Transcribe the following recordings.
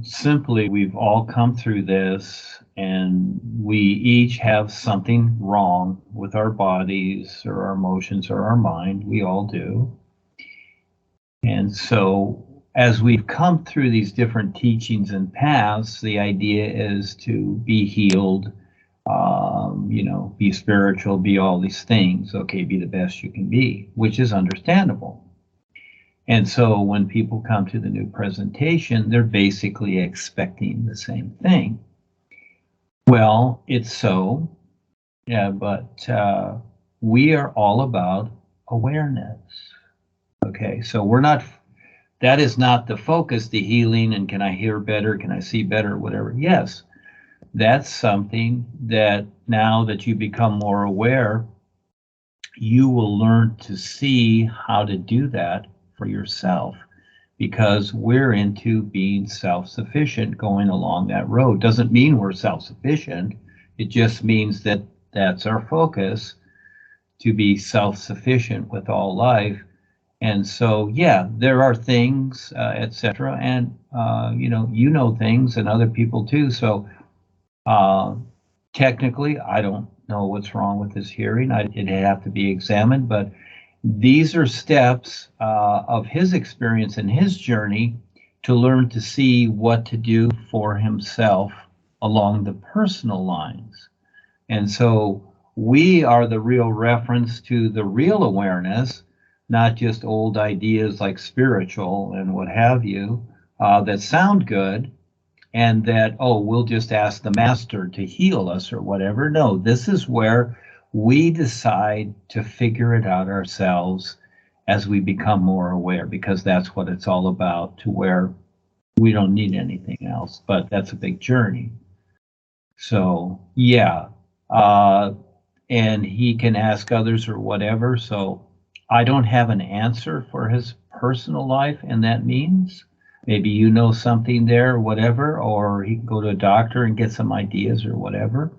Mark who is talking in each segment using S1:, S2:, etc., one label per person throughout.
S1: Simply, we've all come through this, and we each have something wrong with our bodies or our emotions or our mind. We all do. And so, as we've come through these different teachings and paths, the idea is to be healed, be spiritual, be all these things. Okay, be the best you can be, which is understandable. And so when people come to the new presentation, they're basically expecting the same thing. Well, it's so, yeah, but we are all about awareness. Okay, so that is not the focus, the healing, and can I hear better, can I see better, whatever. Yes, that's something that now that you become more aware, you will learn to see how to do that for yourself, because we're into being self-sufficient going along that road. Doesn't mean we're self-sufficient. It just means that that's our focus, to be self-sufficient with all life. And so, yeah, there are things, etc. And, you know things and other people too. So technically, I don't know what's wrong with his hearing. It'd have to be examined, but these are steps of his experience and his journey to learn to see what to do for himself along the personal lines. And so we are the real reference to the real awareness, not just old ideas like spiritual and what have you, that sound good, and that, oh, we'll just ask the master to heal us or whatever. No, this is where we decide to figure it out ourselves as we become more aware, because that's what it's all about, to where we don't need anything else. But that's a big journey. So, yeah. And he can ask others or whatever. So I don't have an answer for his personal life, and that means maybe you know something there or whatever, or he can go to a doctor and get some ideas or whatever.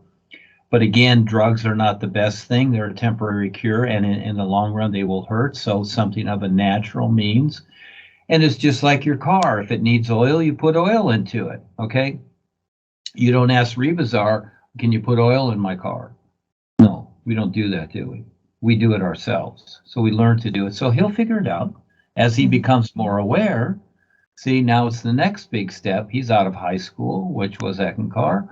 S1: But again, drugs are not the best thing. They're a temporary cure, and in the long run, they will hurt. So something of a natural means. And it's just like your car. If it needs oil, you put oil into it, okay? You don't ask Rebazar, can you put oil in my car? No, we don't do that, do we? We do it ourselves. So we learn to do it. So he'll figure it out as he becomes more aware. See, now it's the next big step. He's out of high school, which was Eckankar.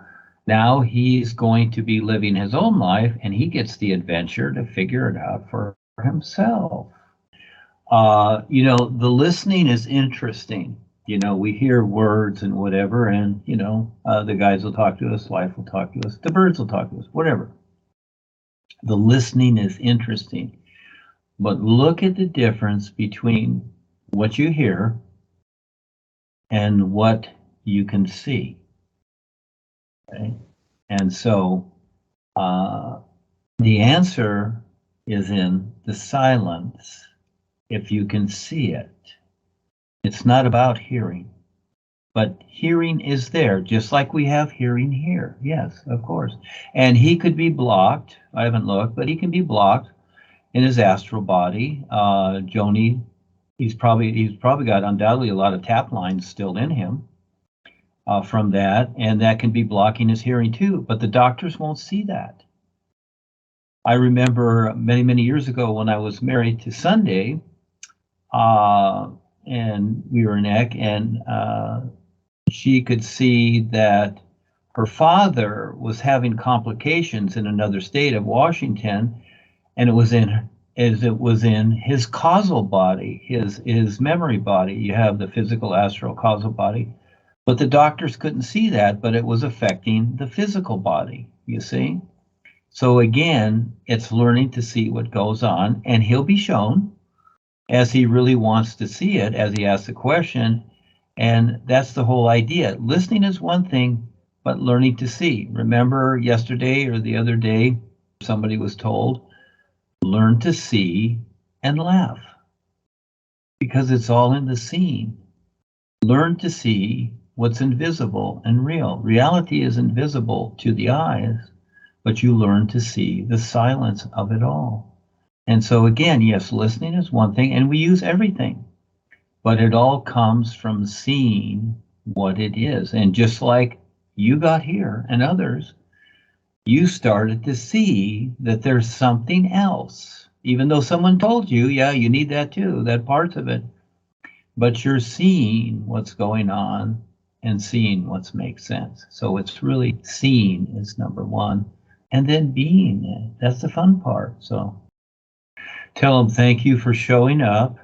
S1: Now he's going to be living his own life, and he gets the adventure to figure it out for himself. The listening is interesting. We hear words and whatever, and, the guys will talk to us, life will talk to us, the birds will talk to us, whatever. The listening is interesting. But look at the difference between what you hear and what you can see. Okay? And so the answer is in the silence, if you can see it. It's not about hearing, but hearing is there, just like we have hearing here. Yes, of course. And he could be blocked. I haven't looked, but he can be blocked in his astral body. Joni, he's probably got undoubtedly a lot of tap lines still in him from that, and that can be blocking his hearing too, but the doctors won't see that. I remember many, many years ago when I was married to Sunday, and we were in Eck, and she could see that her father was having complications in another state of Washington, and it was in his causal body, his memory body. You have the physical, astral, causal body, but the doctors couldn't see that, but it was affecting the physical body, you see? So again, it's learning to see what goes on, and he'll be shown as he really wants to see it, as he asks the question. And that's the whole idea. Listening is one thing, but learning to see. Remember yesterday or the other day, somebody was told, learn to see and laugh, because it's all in the seeing. Learn to see what's invisible and real. Reality is invisible to the eyes, but you learn to see the silence of it all. And so again, yes, listening is one thing, and we use everything, but it all comes from seeing what it is. And just like you got here and others, you started to see that there's something else, even though someone told you, yeah, you need that too, that part of it. But you're seeing what's going on and seeing what makes sense. So it's really seeing is number one, and then being it. That's the fun part. So tell them thank you for showing up,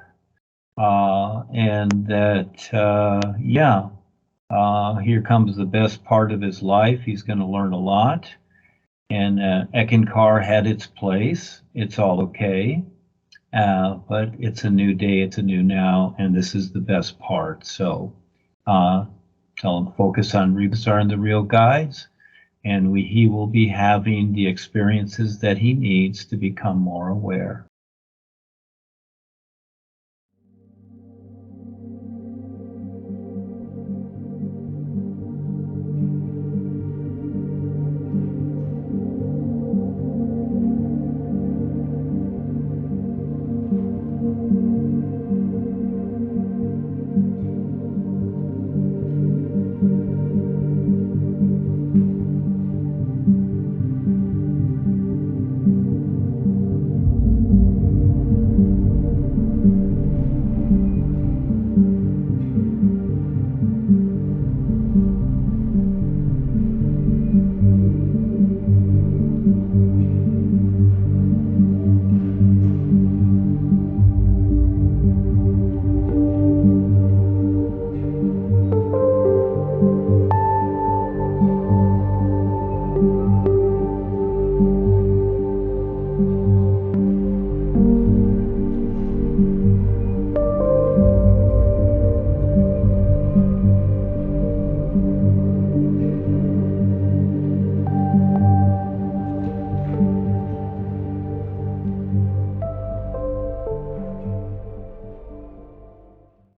S1: and that, here comes the best part of his life. He's going to learn a lot. And Eckankar had its place. It's all okay. But it's a new day, it's a new now, and this is the best part. So tell him focus on Rebasar and the real guides, and he will be having the experiences that he needs to become more aware.